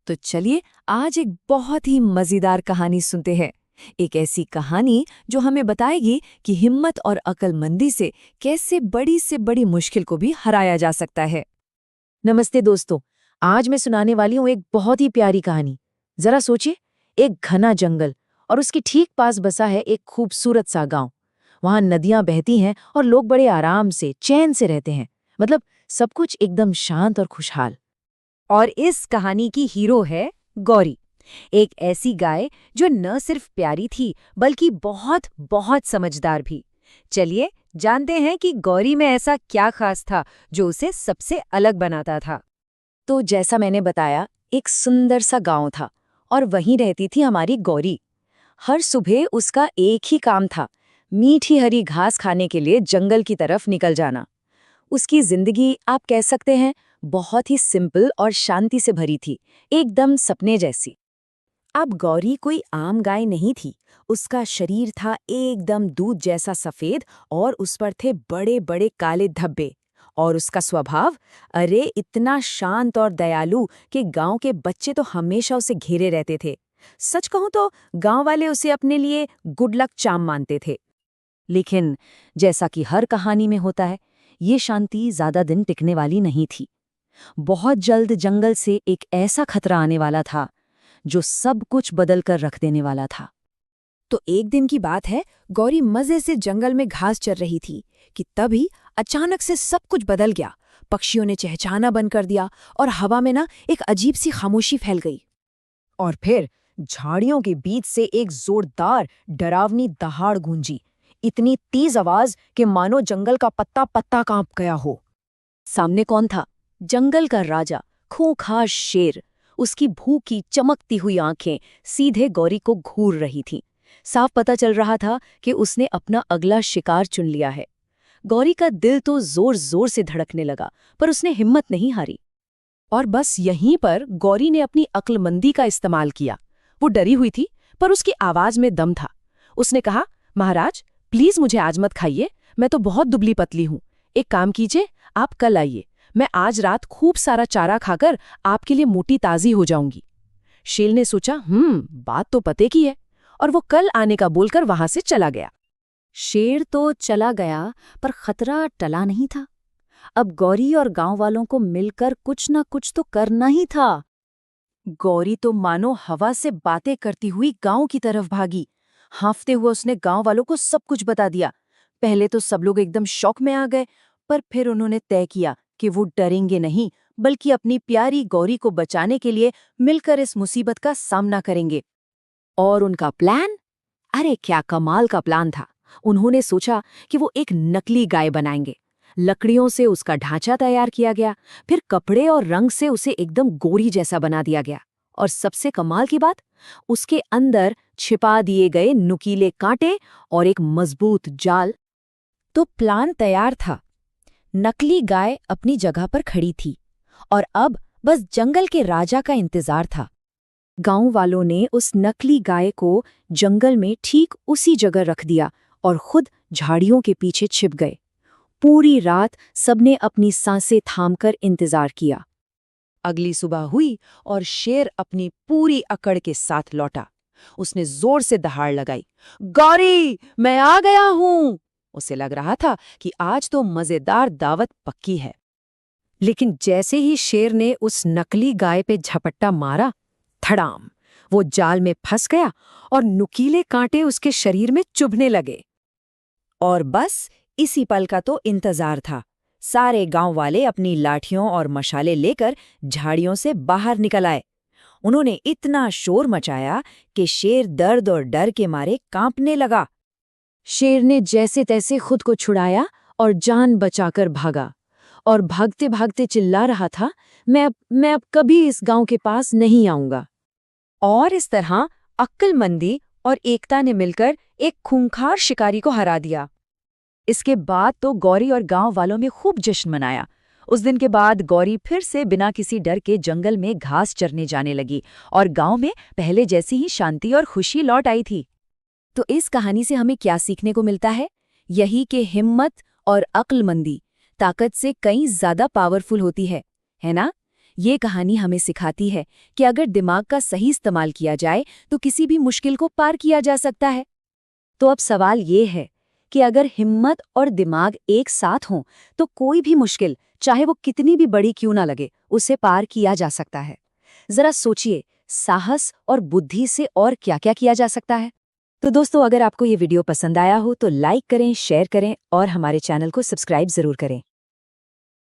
तो चलिए आज एक बहुत ही मज़ेदार कहानी सुनते हैं। एक ऐसी कहानी जो हमें बताएगी कि हिम्मत और अक्लमंदी से कैसे बड़ी से बड़ी मुश्किल को भी हराया जा सकता है। नमस्ते दोस्तों। आज मैं सुनाने वाली हूँ एक बहुत ही प्यारी कहानी। जरा सोचिए, एक घना जंगल और उसके ठीक पास बसा है एक खूबसूरत सा गांव। वहां नदियां बहती हैं और लोग बड़े आराम से चैन से रहते हैं। मतलब सब कुछ एकदम शांत और खुशहाल। और इस कहानी की हीरो है गौरी, एक ऐसी गाय जो न सिर्फ प्यारी थी बल्कि बहुत बहुत समझदार भी। चलिए जानते हैं कि गौरी में ऐसा क्या खास था जो उसे सबसे अलग बनाता था। तो जैसा मैंने बताया, एक सुंदर सा गांव था और वहीं रहती थी हमारी गौरी। हर सुबह उसका एक ही काम था, मीठी हरी घास खाने के लिए जंगल की तरफ निकल जाना। उसकी जिंदगी आप कह सकते हैं बहुत ही सिंपल और शांति से भरी थी, एकदम सपने जैसी। अब गौरी कोई आम गाय नहीं थी। उसका शरीर था एकदम दूध जैसा सफेद और उस पर थे बड़े बड़े काले धब्बे। और उसका स्वभाव, अरे इतना शांत और दयालु कि गांव के बच्चे तो हमेशा उसे घेरे रहते थे। सच कहूं तो गांव वाले उसे अपने लिए गुड लक चार्म मानते थे। लेकिन जैसा कि हर कहानी में होता है, ये शांति ज्यादा दिन टिकने वाली नहीं थी। बहुत जल्द जंगल से एक ऐसा खतरा आने वाला था जो सब कुछ बदल कर रख देने वाला था। तो एक दिन की बात है, गौरी मजे से जंगल में घास चर रही थी कि तभी अचानक से सब कुछ बदल गया। पक्षियों ने चहचहाना बंद कर दिया और हवा में ना एक अजीब सी खामोशी फैल गई। और फिर झाड़ियों के बीच से एक जोरदार डरावनी दहाड़ गूंजी। इतनी तेज आवाज कि मानो जंगल का पत्ता पत्ता कांप गया हो। सामने कौन था? जंगल का राजा, खूंखार शेर। उसकी भूखी चमकती हुई आंखें सीधे गौरी को घूर रही थीं। साफ पता चल रहा था कि उसने अपना अगला शिकार चुन लिया है। गौरी का दिल तो जोर जोर से धड़कने लगा, पर उसने हिम्मत नहीं हारी। और बस यहीं पर गौरी ने अपनी अक्लमंदी का इस्तेमाल किया। वो डरी हुई थी, पर उसकी आवाज में दम था। उसने कहा, महाराज प्लीज मुझे आज मत खाइए, मैं तो बहुत दुबली पतली हूं। एक काम कीजिए, आप कल आइए, मैं आज रात खूब सारा चारा खाकर आपके लिए मोटी ताजी हो जाऊंगी। शेर ने सोचा, बात तो पते की है, और वो कल आने का बोलकर वहां से चला गया। शेर तो चला गया, पर खतरा टला नहीं था। अब गौरी और गांव वालों को मिलकर कुछ न कुछ तो करना ही था। गौरी तो मानो हवा से बातें करती हुई गांव की तरफ भागी। हाँफते हुए उसने गांव वालों को सब कुछ बता दिया। पहले तो सब लोग एकदम शॉक में आ गए, पर फिर उन्होंने तय किया कि वो डरेंगे नहीं, बल्कि अपनी प्यारी गौरी को बचाने के लिए मिलकर इस मुसीबत का सामना करेंगे। और उनका प्लान, अरे क्या कमाल का प्लान था। उन्होंने सोचा कि वो एक नकली गाय बनाएंगे। लकड़ियों से उसका ढांचा तैयार किया गया, फिर कपड़े और रंग से उसे एकदम गोरी जैसा बना दिया गया। और सबसे कमाल की बात, उसके अंदर छिपा दिए गए नुकीले कांटे और एक मजबूत जाल। तो प्लान तैयार था। नकली गाय अपनी जगह पर खड़ी थी और अब बस जंगल के राजा का इंतजार था। गांव वालों ने उस नकली गाय को जंगल में ठीक उसी जगह रख दिया और खुद झाड़ियों के पीछे छिप गए। पूरी रात सबने अपनी सांसें थामकर इंतजार किया। अगली सुबह हुई और शेर अपनी पूरी अकड़ के साथ लौटा। उसने जोर से दहाड़ लगाई, गौरी मैं आ गया हूं। उसे लग रहा था कि आज तो मजेदार दावत पक्की है। लेकिन जैसे ही शेर ने उस नकली गाय पे झपट्टा मारा, धड़ाम, वो जाल में फंस गया और नुकीले कांटे उसके शरीर में चुभने लगे। और बस इसी पल का तो इंतजार था। सारे गांव वाले अपनी लाठियों और मशाले लेकर झाड़ियों से बाहर निकल आए। उन्होंने इतना शोर मचाया कि शेर दर्द और डर के मारे कांपने लगा। शेर ने जैसे तैसे खुद को छुड़ाया और जान बचाकर भागा, और भागते भागते चिल्ला रहा था, मैं अब कभी इस गांव के पास नहीं आऊंगा। और इस तरह अक्लमंदी और एकता ने मिलकर एक खूंखार शिकारी को हरा दिया। इसके बाद तो गौरी और गांव वालों में खूब जश्न मनाया। उस दिन के बाद गौरी फिर से बिना किसी डर के जंगल में घास चरने जाने लगी और गांव में पहले जैसी ही शांति और खुशी लौट आई थी। तो इस कहानी से हमें क्या सीखने को मिलता है? यही कि हिम्मत और अक्लमंदी ताकत से कहीं ज्यादा पावरफुल होती है ना? ये कहानी हमें सिखाती है कि अगर दिमाग का सही इस्तेमाल किया जाए तो किसी भी मुश्किल को पार किया जा सकता है। तो अब सवाल ये है कि अगर हिम्मत और दिमाग एक साथ हों तो कोई भी मुश्किल, चाहे वो कितनी भी बड़ी क्यों ना लगे, उसे पार किया जा सकता है। जरा सोचिए, साहस और बुद्धि से और क्या क्या किया जा सकता है। तो दोस्तों, अगर आपको ये वीडियो पसंद आया हो तो लाइक करें, शेयर करें और हमारे चैनल को सब्सक्राइब जरूर करें।